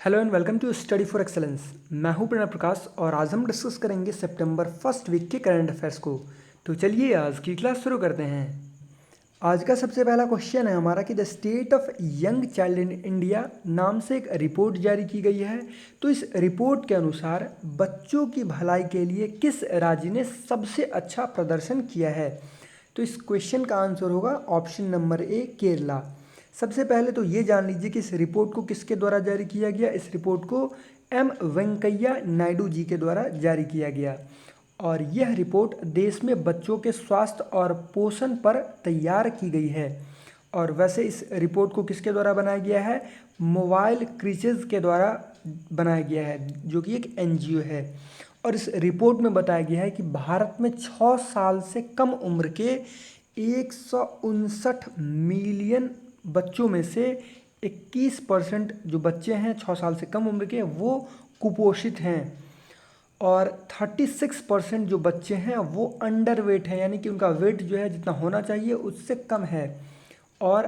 Hello and welcome to study for excellence. मैं हूं प्रणव प्रकाश और आज हम डिस्कस करेंगे सितंबर फर्स्ट वीक के करंट अफेयर्स को। तो चलिए आज की क्लास शुरू करते हैं। आज का सबसे पहला क्वेश्चन है हमारा कि the state of young child in India नाम से एक रिपोर्ट जारी की गई है। तो इस रिपोर्ट के अनुसार बच्चों की भलाई के लिए किस राज्य ने सबसे अच्छा प्रदर्शन किया है। तो इस क्वेश्चन का आंसर होगा ऑप्शन नंबर ए केरला। सबसे पहले तो ये जान लीजिए कि इस रिपोर्ट को किसके द्वारा जारी किया गया। इस रिपोर्ट को एम वेंकैया नायडू जी के द्वारा जारी किया गया और यह रिपोर्ट देश में बच्चों के स्वास्थ्य और पोषण पर तैयार की गई है। और वैसे इस रिपोर्ट को किसके द्वारा बनाया गया है, मोबाइल क्रीचेज के द्वारा बनाया गया है जो कि एक एनजीओ है। और इस रिपोर्ट में बताया गया है कि भारत में 6 साल से कम उम्र के 159 मिलियन बच्चों में से 21% जो बच्चे हैं 6 साल से कम उम्र के वो कुपोषित हैं और 36% जो बच्चे हैं वो अंडर वेट हैं, यानी कि उनका वेट जो है जितना होना चाहिए उससे कम है। और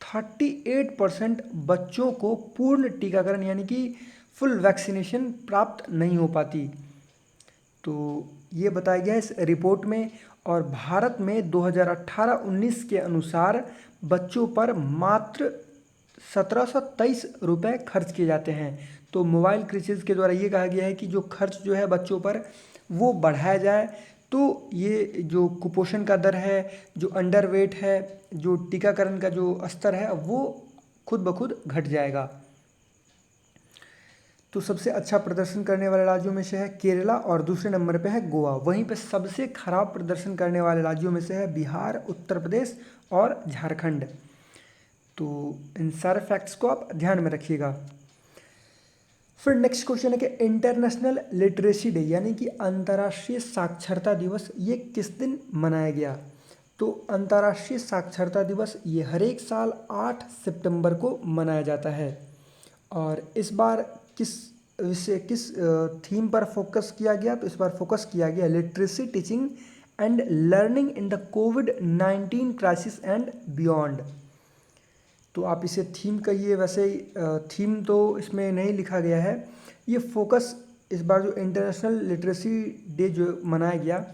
38% बच्चों को पूर्ण टीकाकरण यानी कि फुल वैक्सीनेशन प्राप्त नहीं हो पाती। तो ये बताया गया है इस रिपोर्ट में। और भारत में 2018-19 के अनुसार बच्चों पर मात्र 1723 रुपये खर्च किए जाते हैं। तो मोबाइल क्रिसेज के द्वारा ये कहा गया है कि जो खर्च जो है बच्चों पर वो बढ़ाया जाए, तो ये जो कुपोषण का दर है, जो अंडरवेट है, जो टीकाकरण का जो स्तर है वो खुद ब खुद घट जाएगा। तो सबसे अच्छा प्रदर्शन करने वाले राज्यों में से है केरला और दूसरे नंबर पे है गोवा। वहीं पे सबसे खराब प्रदर्शन करने वाले राज्यों में से है बिहार, उत्तर प्रदेश और झारखंड। तो इन सारे फैक्ट्स को आप ध्यान में रखिएगा। फिर नेक्स्ट क्वेश्चन है कि इंटरनेशनल लिटरेसी डे यानी कि अंतर्राष्ट्रीय साक्षरता दिवस ये किस दिन मनाया गया। तो अंतर्राष्ट्रीय साक्षरता दिवस ये हर एक साल 8 सितंबर को मनाया जाता है। और इस बार किस विषय किस थीम पर फोकस किया गया, तो इस बार फोकस किया गया literacy teaching and learning in the covid crisis and beyond. तो आप इसे थीम कहिए, वैसे ही थीम तो इसमें नहीं लिखा गया है। ये फोकस इस बार जो इंटरनेशनल लिटरेसी डे जो मनाया गया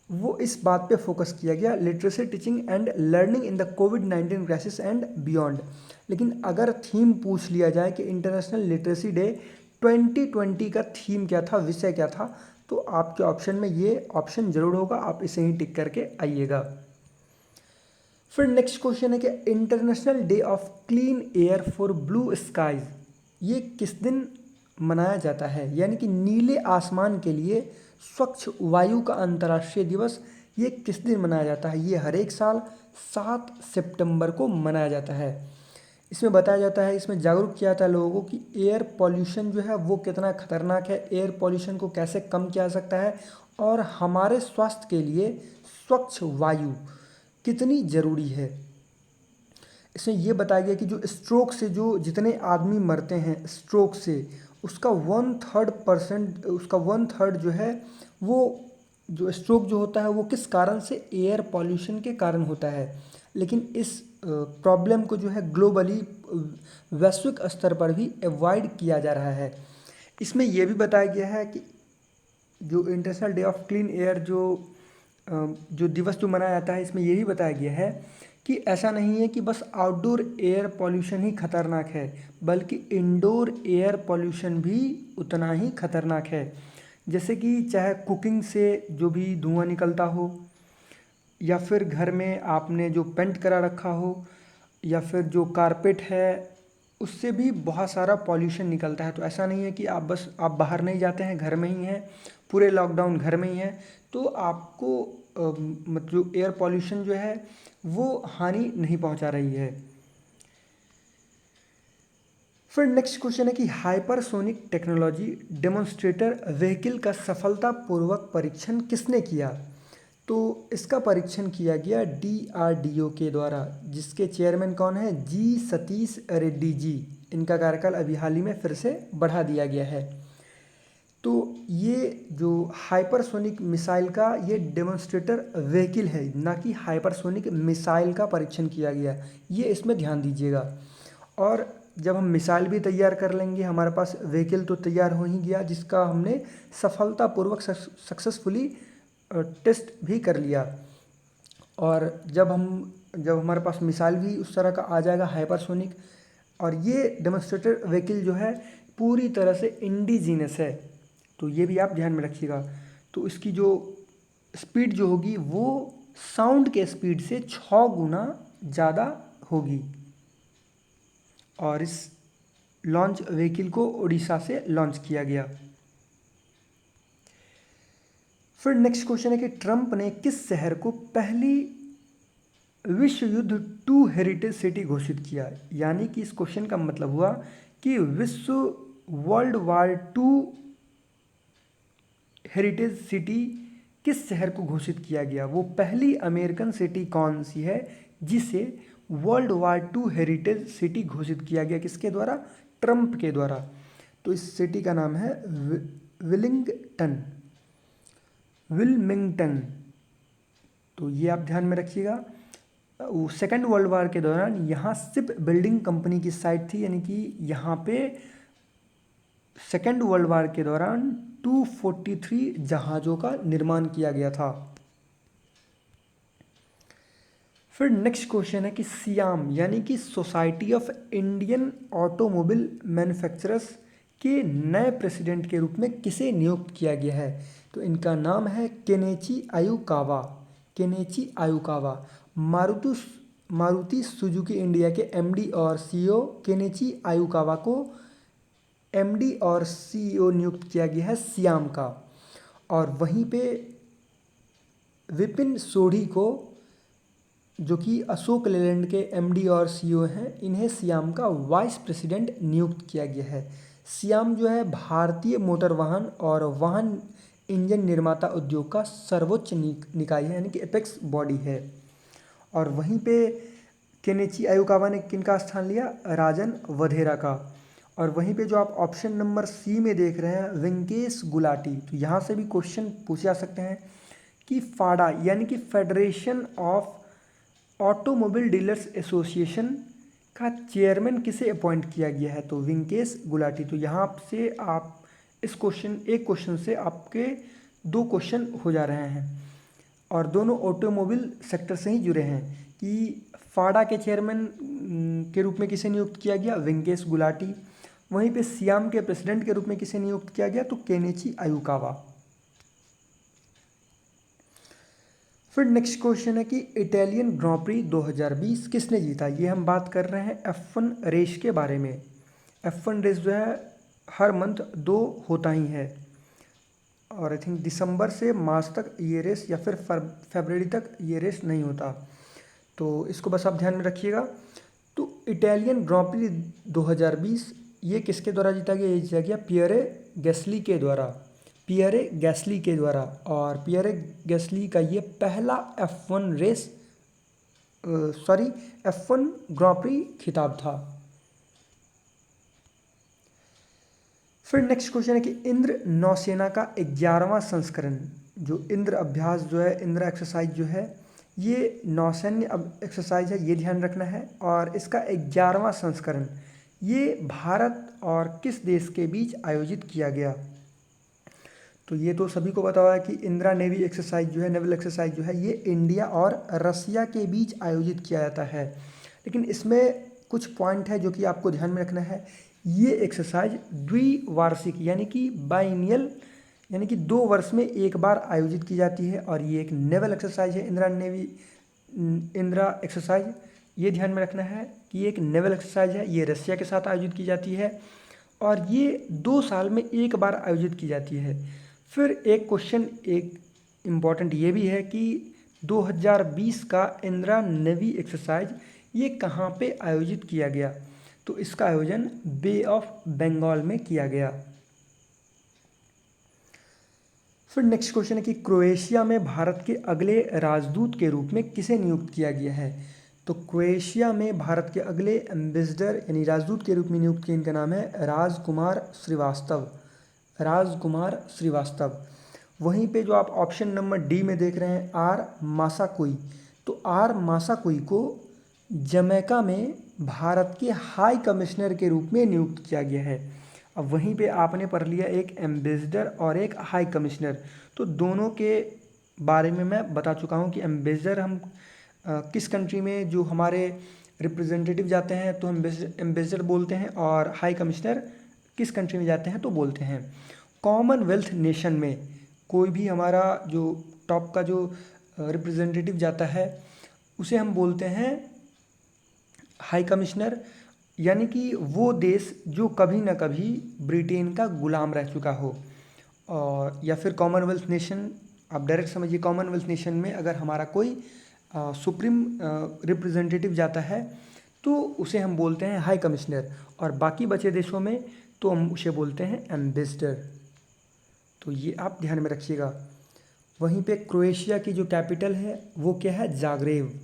वो इस बात पे फोकस किया गया, literacy teaching and learning in the covid crisis and beyond. लेकिन अगर थीम पूछ लिया जाए कि इंटरनेशनल लिटरेसी डे 2020 का थीम क्या था, विषय क्या था, तो आपके ऑप्शन में ये ऑप्शन जरूर होगा, आप इसे ही टिक करके आइएगा। फिर नेक्स्ट क्वेश्चन है कि international day of clean air for blue skies ये किस दिन मनाया जाता है, यानी कि नीले आसमान के लिए स्वच्छ वायु का अंतर्राष्ट्रीय दिवस ये किस दिन मनाया जाता है। ये हर एक साल 7 सितंबर को मनाया जाता है। इसमें बताया जाता है, इसमें जागरूक किया जाता है लोगों को कि एयर पॉल्यूशन जो है वो कितना खतरनाक है, एयर पॉल्यूशन को कैसे कम किया जा सकता है और हमारे स्वास्थ्य के लिए स्वच्छ वायु कितनी ज़रूरी है। इसमें यह बताया गया कि जो स्ट्रोक से जो जितने आदमी मरते हैं स्ट्रोक से, उसका 1/3 जो है वो जो स्ट्रोक जो होता है वो किस कारण से, एयर पॉल्यूशन के कारण होता है। लेकिन इस प्रॉब्लम को जो है ग्लोबली वैश्विक स्तर पर भी अवॉइड किया जा रहा है। इसमें यह भी बताया गया है कि जो international day of clean air जो दिवस जो मनाया जाता है, इसमें ये भी बताया गया है कि ऐसा नहीं है कि बस आउटडोर एयर पॉल्यूशन ही खतरनाक है, बल्कि इंडोर एयर पॉल्यूशन भी उतना ही खतरनाक है। जैसे कि चाहे कुकिंग से जो भी धुआं निकलता हो, या फिर घर में आपने जो पेंट करा रखा हो, या फिर जो कारपेट है उससे भी बहुत सारा पॉल्यूशन निकलता है। तो ऐसा नहीं है कि आप बाहर नहीं जाते हैं, घर में ही हैं, पूरे लॉकडाउन घर में ही हैं, तो आपको मतलब एयर पॉल्यूशन जो है वो हानि नहीं पहुंचा रही है। फिर नेक्स्ट क्वेश्चन है कि हाइपरसोनिक टेक्नोलॉजी डेमोन्स्ट्रेटर व्हीकल का सफलतापूर्वक परीक्षण किसने किया। तो इसका परीक्षण किया गया DRDO के द्वारा, जिसके चेयरमैन कौन है, जी सतीश रेड्डी जी। इनका कार्यकाल अभी हाल ही में फिर से बढ़ा दिया गया है। तो ये जो हाइपरसोनिक मिसाइल का ये डेमोन्स्ट्रेटर व्हीकल है, ना कि हाइपरसोनिक मिसाइल का परीक्षण किया गया, ये इसमें ध्यान दीजिएगा। और जब हम मिसाइल भी तैयार कर लेंगे, हमारे पास व्हीकल तो तैयार हो ही गया, जिसका हमने सफलतापूर्वक सक्सेसफुली टेस्ट भी कर लिया। और जब हमारे पास मिसाइल भी उस तरह का आ जाएगा हाइपरसोनिक, और ये डेमोन्स्ट्रेटर व्हीकल जो है पूरी तरह से इंडिजीनस है, तो ये भी आप ध्यान में रखिएगा। तो इसकी जो स्पीड जो होगी वो साउंड के स्पीड से 6 गुना ज़्यादा होगी। और इस लॉन्च व्हीकल को उड़ीसा से लॉन्च किया गया। फिर नेक्स्ट क्वेश्चन है कि ट्रंप ने किस शहर को पहली विश्व युद्ध 2 हेरिटेज सिटी घोषित किया। यानी कि इस क्वेश्चन का मतलब हुआ कि विश्व वर्ल्ड वार 2 हेरिटेज सिटी किस शहर को घोषित किया गया। वो पहली अमेरिकन सिटी कौन सी है जिसे वर्ल्ड वार 2 हेरिटेज सिटी घोषित किया गया, किसके द्वारा, ट्रंप के द्वारा। तो इस सिटी का नाम है विल्मिंगटन। तो ये आप ध्यान में रखिएगा। सेकेंड वर्ल्ड वार के दौरान यहाँ शिप बिल्डिंग कंपनी की साइट थी, यानी कि यहाँ पे सेकेंड वर्ल्ड वार के दौरान 243 जहाज़ों का निर्माण किया गया था। फिर नेक्स्ट क्वेश्चन है कि सियाम यानी कि society of Indian automobile manufacturers के नए प्रेसिडेंट के रूप में किसे नियुक्त किया गया है। तो इनका नाम है केनेची आयुकावा। मारुति सुजुकी इंडिया के एमडी और सीईओ केनेची आयुकावा को एमडी और सीईओ नियुक्त किया गया है सियाम का। और वहीं पे विपिन सोढ़ी को, जो कि अशोक लेलैंड के एमडी और सीईओ हैं, इन्हें सियाम का वाइस प्रेसिडेंट नियुक्त किया गया है। सियाम जो है भारतीय मोटर वाहन और वाहन इंजन निर्माता उद्योग का सर्वोच्च निकाय है, यानी कि एपेक्स बॉडी है। और वहीं पे केनेची आयुकावा ने किनका स्थान लिया, राजन वधेरा का। और वहीं पे जो आप ऑप्शन नंबर सी में देख रहे हैं वेंकेश गुलाटी, तो यहाँ से भी क्वेश्चन पूछे जा सकते हैं कि फाडा यानी कि federation of automobile dealers association का चेयरमैन किसे अपॉइंट किया गया है। तो वेंकेश गुलाटी। तो यहाँ से आप एक क्वेश्चन से आपके 2 क्वेश्चन हो जा रहे हैं, और दोनों ऑटोमोबाइल सेक्टर से ही जुड़े हैं। कि फाडा के चेयरमैन के रूप में किसे नियुक्त किया गया, वेंकेश गुलाटी। वहीं पे सियाम के प्रेसिडेंट के रूप में किसे नियुक्त किया गया, तो केनेची आयुकावा। फिर नेक्स्ट क्वेश्चन है कि इटालियन ग्रां प्री 2020 किसने जीता। ये हम बात कर रहे हैं F1 रेस के बारे में। F1 रेस जो है हर मंथ 2 होता ही है, और आई थिंक दिसंबर से मार्च तक ये रेस, या फिर फरवरी तक ये रेस नहीं होता। तो इसको बस आप ध्यान में रखिएगा। तो इटालियन ग्रां प्री 2020 ये किसके द्वारा जीता गया, ये जीता गया पियरे गैस्ली के द्वारा। और पियरे गैस्ली का ये पहला F1 ग्रां प्री खिताब था। फिर नेक्स्ट क्वेश्चन है कि इंद्र नौसेना का 11वां संस्करण, जो इंद्र अभ्यास जो है, इंद्र एक्सरसाइज जो है, ये नौसैन्य एक्सरसाइज है, ये ध्यान रखना है। और इसका 11वां संस्करण ये भारत और किस देश के बीच आयोजित किया गया। तो ये तो सभी को पता हुआ है कि इंदिरा नेवी एक्सरसाइज जो है, नेवल एक्सरसाइज जो है, ये इंडिया और रसिया के बीच आयोजित किया जाता है। लेकिन इसमें कुछ पॉइंट है जो कि आपको ध्यान में रखना है। ये एक्सरसाइज द्विवार्षिक यानी कि बाइनियल, यानी कि 2 वर्ष में एक बार आयोजित की जाती है। और ये एक नेवल एक्सरसाइज है, इंदिरा एक्सरसाइज, ये ध्यान में रखना है कि ये एक नेवल एक्सरसाइज है, ये रसिया के साथ आयोजित की जाती है, और ये 2 साल में एक बार आयोजित की जाती है। फिर एक क्वेश्चन एक इम्पॉर्टेंट ये भी है कि 2020 का इंदिरा नेवी एक्सरसाइज ये कहाँ पे आयोजित किया गया। तो इसका आयोजन बे ऑफ बंगाल में किया गया। फिर नेक्स्ट क्वेश्चन है कि क्रोएशिया में भारत के अगले राजदूत के रूप में किसे नियुक्त किया गया है। तो क्रोएशिया में भारत के अगले एम्बेसडर यानी राजदूत के रूप में नियुक्त किया, इनका नाम है राजकुमार श्रीवास्तव। वहीं पे जो आप ऑप्शन नंबर डी में देख रहे हैं आर मासाकुई, तो आर मासाकुई को जमैका में भारत के हाई कमिश्नर के रूप में नियुक्त किया गया है। अब वहीं पे आपने पढ़ लिया एक एम्बेसडर और एक हाई कमिश्नर, तो दोनों के बारे में मैं बता चुका हूँ कि एम्बेसडर हम किस कंट्री में जो हमारे रिप्रेजेंटेटिव जाते हैं तो एम्बेसडर बोलते हैं, और हाई कमिश्नर किस कंट्री में जाते हैं तो बोलते हैं। कॉमनवेल्थ नेशन में कोई भी हमारा जो टॉप का जो रिप्रेजेंटेटिव जाता है उसे हम बोलते हैं हाई कमिश्नर, यानी कि वो देश जो कभी ना कभी ब्रिटेन का गुलाम रह चुका हो। और या फिर कॉमनवेल्थ नेशन, आप डायरेक्ट समझिए कॉमनवेल्थ नेशन में अगर हमारा कोई सुप्रीम रिप्रेजेंटेटिव जाता है तो उसे हम बोलते हैं हाई कमिश्नर, और बाकी बचे देशों में तो हम उसे बोलते हैं एम्बेसडर। तो ये आप ध्यान में रखिएगा। वहीं पे क्रोएशिया की जो कैपिटल है वो क्या है, जाग्रेब।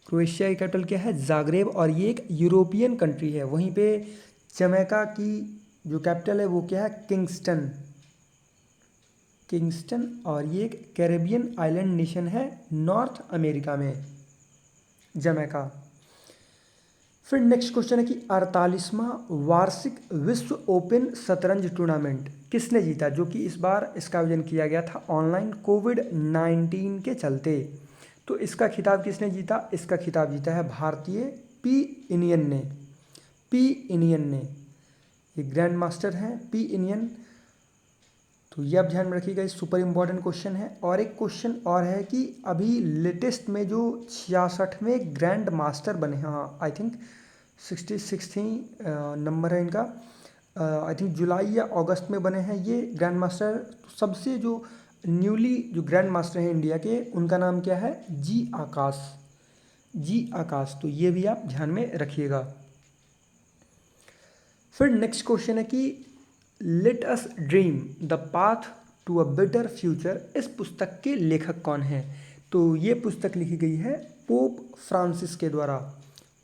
क्रोएशिया की कैपिटल क्या है, जाग्रेब, और ये एक यूरोपियन कंट्री है। वहीं पे जमैका की जो कैपिटल है वो क्या है, किंगस्टन। किंगस्टन, और ये एक कैरेबियन आइलैंड नेशन है नॉर्थ अमेरिका में, जमैका। फिर नेक्स्ट क्वेश्चन है कि 48वां वार्षिक विश्व ओपन शतरंज टूर्नामेंट किसने जीता, जो कि इस बार इसका आयोजन किया गया था ऑनलाइन कोविड-19 के चलते। तो इसका खिताब किसने जीता, इसका खिताब जीता है भारतीय पी इनियन ने। पी इनियन ने, ये ग्रैंड मास्टर हैं पी इनियन। तो ये आप ध्यान में रखिएगा, ये सुपर इम्पॉर्टेंट क्वेश्चन है। और एक क्वेश्चन और है कि अभी लेटेस्ट में जो 66वें ग्रैंड मास्टर बने हैं, हाँ आई थिंक 66 नंबर है इनका, आई थिंक जुलाई या अगस्त में बने हैं ये ग्रैंड मास्टर। सबसे जो न्यूली जो ग्रैंड मास्टर हैं इंडिया के, उनका नाम क्या है, जी आकाश। जी आकाश, तो ये भी आप ध्यान में रखिएगा। फिर नेक्स्ट क्वेश्चन है कि let us dream the path to a better future, इस पुस्तक के लेखक कौन हैं। तो ये पुस्तक लिखी गई है पोप फ्रांसिस के द्वारा,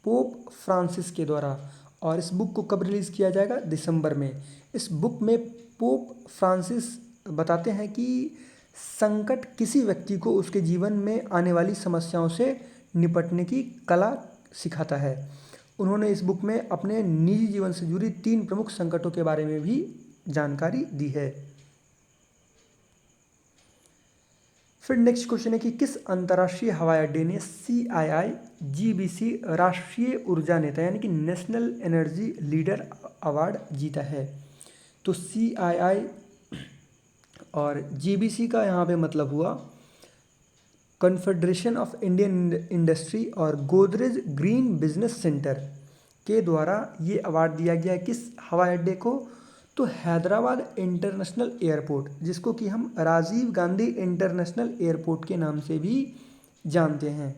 पोप फ्रांसिस के द्वारा। और इस बुक को कब रिलीज़ किया जाएगा, दिसंबर में। इस बुक में पोप फ्रांसिस बताते हैं कि संकट किसी व्यक्ति को उसके जीवन में आने वाली समस्याओं से निपटने की कला सिखाता है। उन्होंने इस बुक में अपने निजी जीवन से जुड़ी 3 प्रमुख संकटों के बारे में भी जानकारी दी है। फिर नेक्स्ट क्वेश्चन है कि किस अंतर्राष्ट्रीय हवाई अड्डे ने CII-GBC राष्ट्रीय ऊर्जा नेता यानी कि नेशनल एनर्जी लीडर अवार्ड जीता है। तो CII और GBC का यहाँ पे मतलब हुआ कन्फेडरेशन ऑफ इंडियन इंडस्ट्री और गोदरेज ग्रीन बिजनेस सेंटर के द्वारा ये अवार्ड दिया गया है किस हवाई अड्डे को, तो हैदराबाद इंटरनेशनल एयरपोर्ट, जिसको कि हम राजीव गांधी इंटरनेशनल एयरपोर्ट के नाम से भी जानते हैं।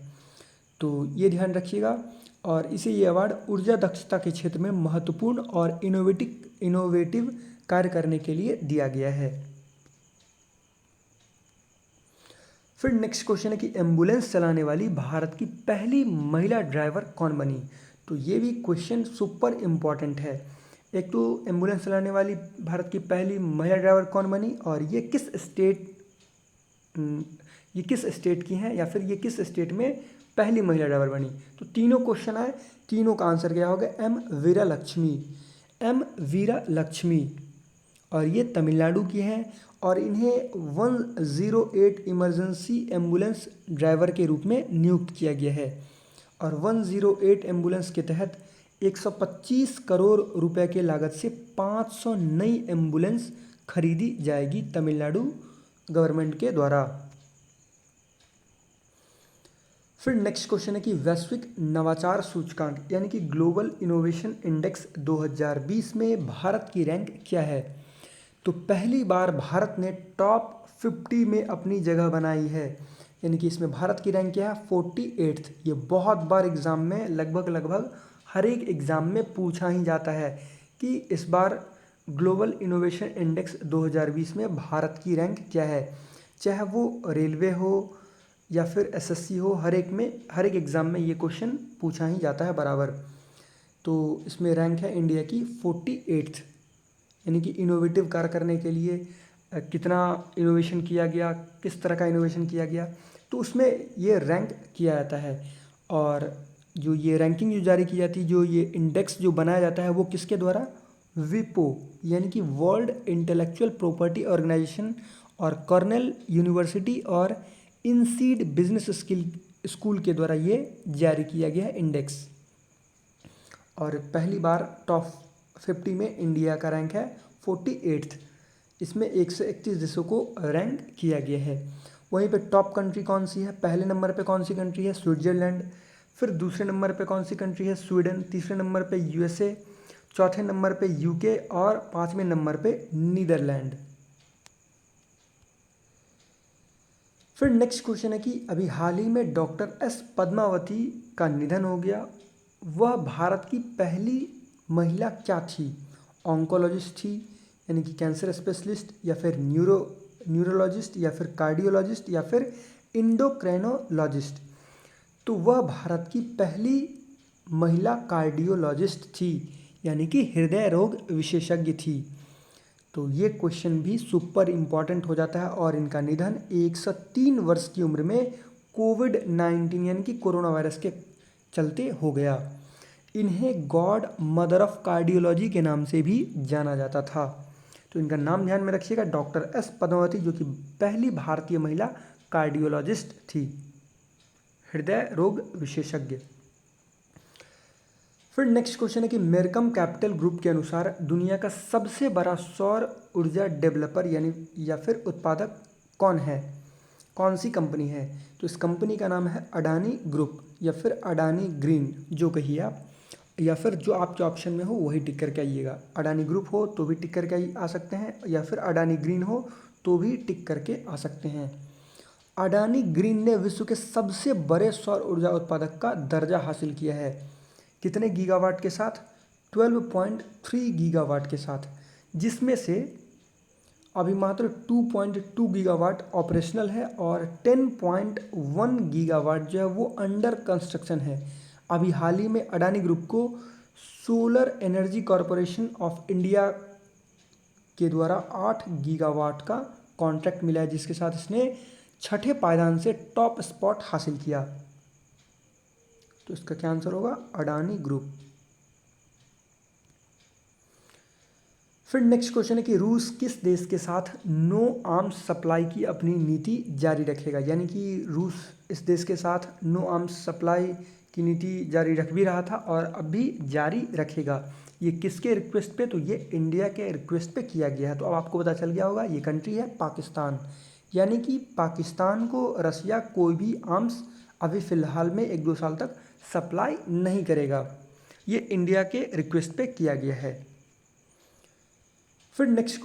तो ये ध्यान रखिएगा। और इसे ये अवार्ड ऊर्जा दक्षता के क्षेत्र में महत्वपूर्ण और इनोवेटिव कार्य करने के लिए दिया गया है। फिर नेक्स्ट क्वेश्चन है कि एम्बुलेंस चलाने वाली भारत की पहली महिला ड्राइवर कौन बनी। तो ये भी क्वेश्चन सुपर इम्पॉर्टेंट है। एक तो एम्बुलेंस चलाने वाली भारत की पहली महिला ड्राइवर कौन बनी, और ये किस स्टेट की हैं, या फिर ये किस स्टेट में पहली महिला ड्राइवर बनी। तो तीनों क्वेश्चन आए, तीनों का आंसर क्या होगा, एम वीरा लक्ष्मी। एम वीरा लक्ष्मी, और ये तमिलनाडु की हैं, और इन्हें 108 इमरजेंसी एम्बुलेंस ड्राइवर के रूप में नियुक्त किया गया है। और 108 एम्बुलेंस के तहत 125 करोड़ रुपए के लागत से 500 नई एम्बुलेंस खरीदी जाएगी तमिलनाडु गवर्नमेंट के द्वारा। फिर नेक्स्ट क्वेश्चन है कि वैश्विक नवाचार सूचकांक यानी कि ग्लोबल इनोवेशन इंडेक्स 2020 में भारत की रैंक क्या है। तो पहली बार भारत ने टॉप 50 में अपनी जगह बनाई है, यानी कि इसमें भारत की रैंक क्या है, 48th। ये बहुत बार एग्ज़ाम में लगभग हर एक एग्ज़ाम में पूछा ही जाता है कि इस बार ग्लोबल इनोवेशन इंडेक्स 2020 में भारत की रैंक क्या है। चाहे वो रेलवे हो या फिर SSC हो, हर एक एग्ज़ाम में ये क्वेश्चन पूछा ही जाता है बराबर। तो इसमें रैंक है इंडिया की 48th, यानी कि इनोवेटिव कार्य करने के लिए कितना इनोवेशन किया गया, किस तरह का इनोवेशन किया गया, तो उसमें ये रैंक किया जाता है। और जो ये रैंकिंग जो जारी की जाती है, जो ये इंडेक्स जो बनाया जाता है वो किसके द्वारा? विपो यानी कि वर्ल्ड इंटेलेक्चुअल प्रॉपर्टी ऑर्गेनाइजेशन और कॉर्नेल यूनिवर्सिटी और इनसीड बिजनेस स्कूल के द्वारा ये जारी किया गया है इंडेक्स। और पहली बार टॉप 50 में इंडिया का रैंक है 48th। इसमें 131 देशों को रैंक किया गया है। वहीं पे टॉप कंट्री कौन सी है? पहले नंबर पे कौन सी कंट्री है? स्विट्जरलैंड। फिर दूसरे नंबर पे कौन सी कंट्री है? स्वीडन। तीसरे नंबर पे यूएसए। चौथे नंबर पे यूके और पांचवें नंबर पे नीदरलैंड। फिर नेक्स्ट क्वेश्चन है कि अभी हाल ही में डॉक्टर एस पद्मावती का निधन हो गया। वह भारत की पहली महिला क्या थी? ऑन्कोलॉजिस्ट थी यानी कि कैंसर स्पेशलिस्ट, या फिर न्यूरोलॉजिस्ट, या फिर कार्डियोलॉजिस्ट, या फिर इंडोक्राइनोलॉजिस्ट। तो वह भारत की पहली महिला कार्डियोलॉजिस्ट थी यानी कि हृदय रोग विशेषज्ञ थी। तो ये क्वेश्चन भी सुपर इम्पॉर्टेंट हो जाता है। और इनका निधन 103 वर्ष की उम्र में कोविड-19 यानी कि कोरोना वायरस के चलते हो गया। इन्हें गॉड मदर ऑफ कार्डियोलॉजी के नाम से भी जाना जाता था। तो इनका नाम ध्यान में रखिएगा, डॉक्टर एस पद्मावती, जो कि पहली भारतीय महिला कार्डियोलॉजिस्ट थी, हृदय रोग विशेषज्ञ। फिर नेक्स्ट क्वेश्चन है कि मेरकम कैपिटल ग्रुप के अनुसार दुनिया का सबसे बड़ा सौर ऊर्जा डेवलपर यानी या फिर उत्पादक कौन है? कौन सी कंपनी है? तो इस कंपनी का नाम है अडानी ग्रुप या फिर अडानी ग्रीन, जो कहिए आप, या फिर जो आपके ऑप्शन में हो वही टिक करके आइएगा। अडानी ग्रुप हो तो भी टिक करके आ सकते हैं, या फिर अडानी ग्रीन हो तो भी टिक करके आ सकते हैं। अडानी ग्रीन ने विश्व के सबसे बड़े सौर ऊर्जा उत्पादक का दर्जा हासिल किया है। कितने गीगावाट के साथ? 12.3 गीगावाट के साथ, जिसमें से अभी मात्र 2.2 गीगावाट ऑपरेशनल है और 10.1 गीगावाट जो है वो अंडर कंस्ट्रक्शन है। अभी हाल ही में अडानी ग्रुप को solar energy corporation of India के द्वारा 8 गीगावाट का कॉन्ट्रैक्ट मिला है, जिसके साथ इसने छठे पायदान से टॉप स्पॉट हासिल किया। तो इसका क्या आंसर होगा? अडानी ग्रुप। फिर नेक्स्ट क्वेश्चन है कि रूस किस देश के साथ नो आर्म्स सप्लाई की अपनी नीति जारी रखेगा? यानी कि रूस इस देश के साथ नो आर्म्स सप्लाई की नीति जारी रख भी रहा था और अब भी जारी रखेगा। ये किसके रिक्वेस्ट पे? तो ये इंडिया के रिक्वेस्ट पे किया गया है। तो अब आपको पता चल गया होगा, ये कंट्री है पाकिस्तान। यानी कि पाकिस्तान को रसिया कोई भी आर्म्स अभी फ़िलहाल में 1-2 साल तक सप्लाई नहीं करेगा। ये इंडिया के रिक्वेस्ट पे किया गया है। फिर नेक्स्ट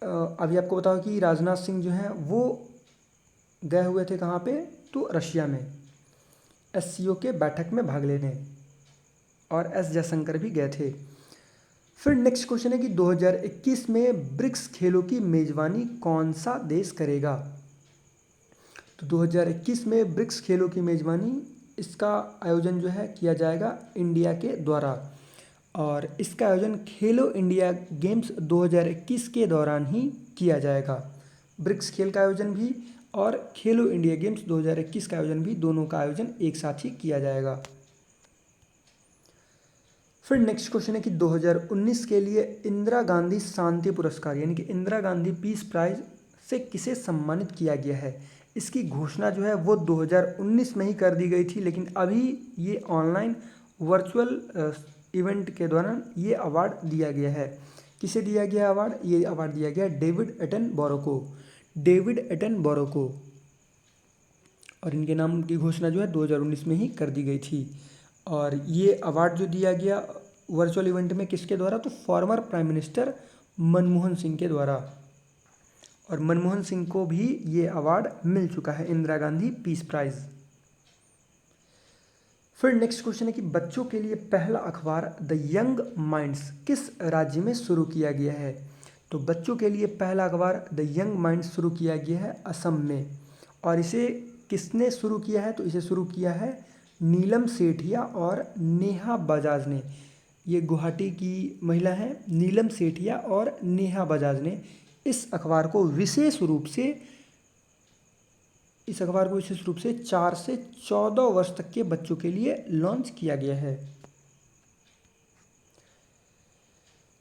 अभी आपको बताओ कि राजनाथ सिंह जो हैं वो गए हुए थे कहाँ पे? तो रशिया में SCO के बैठक में भाग लेने, और एस जयशंकर भी गए थे। फिर नेक्स्ट क्वेश्चन है कि 2021 में ब्रिक्स खेलों की मेजबानी कौन सा देश करेगा? तो 2021 में ब्रिक्स खेलों की मेजबानी, इसका आयोजन जो है किया जाएगा इंडिया के द्वारा, और इसका आयोजन खेलो इंडिया गेम्स 2021 के दौरान ही किया जाएगा। ब्रिक्स खेल का आयोजन भी और खेलो इंडिया गेम्स 2021 का आयोजन भी, दोनों का आयोजन एक साथ ही किया जाएगा। फिर नेक्स्ट क्वेश्चन है कि 2019 के लिए इंदिरा गांधी शांति पुरस्कार यानी कि इंदिरा गांधी पीस प्राइज से किसे सम्मानित किया गया है? इसकी घोषणा जो है वो 2019 में ही कर दी गई थी, लेकिन अभी ये ऑनलाइन वर्चुअल इवेंट के दौरान ये अवार्ड दिया गया है। किसे दिया गया अवार्ड? ये अवार्ड दिया गया डेविड एटनबरो को, डेविड एटनबरो को, और इनके नाम की घोषणा जो है 2019 में ही कर दी गई थी। और ये अवार्ड जो दिया गया वर्चुअल इवेंट में किसके द्वारा? तो former prime minister Manmohan Singh के द्वारा, और मनमोहन सिंह को भी ये अवार्ड मिल चुका है, इंदिरा गांधी पीस प्राइज़। फिर नेक्स्ट क्वेश्चन है कि बच्चों के लिए पहला अखबार द यंग माइंड्स किस राज्य में शुरू किया गया है? तो बच्चों के लिए पहला अखबार द यंग माइंड्स शुरू किया गया है असम में, और इसे किसने शुरू किया है? तो इसे शुरू किया है नीलम सेठिया और नेहा बजाज ने। ये गुवाहाटी की महिला हैं नीलम सेठिया और नेहा बजाज ने इस अखबार को विशेष रूप से इस अखबार को विशेष रूप से 4 से 14 वर्ष तक के बच्चों के लिए लॉन्च किया गया है।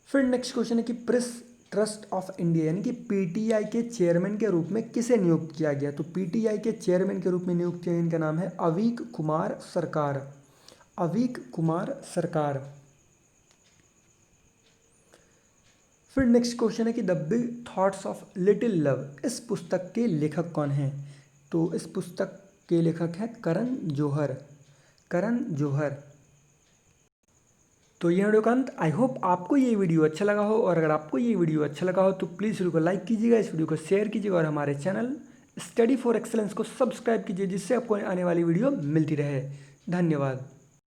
फिर नेक्स्ट क्वेश्चन है कि प्रेस ट्रस्ट ऑफ इंडिया यानी कि पीटीआई के चेयरमैन के रूप में किसे नियुक्त किया गया। तो पीटीआई के चेयरमैन के रूप में नियुक्त किया, इनका नाम है अवीक कुमार सरकार। अवीक कुमार सरकार। फिर नेक्स्ट क्वेश्चन है कि the big thoughts of little love, इस पुस्तक के लेखक कौन हैं। तो इस पुस्तक के लेखक हैं करण जौहर। करण जौहर। तो ये वीडियो का अंत। आई होप आपको ये वीडियो अच्छा लगा हो, और अगर आपको ये वीडियो अच्छा लगा हो तो प्लीज़ वीडियो को लाइक कीजिएगा, इस वीडियो को शेयर कीजिएगा, और हमारे चैनल स्टडी फॉर एक्सेलेंस को सब्सक्राइब कीजिए, जिससे आपको आने वाली वीडियो मिलती रहे। धन्यवाद।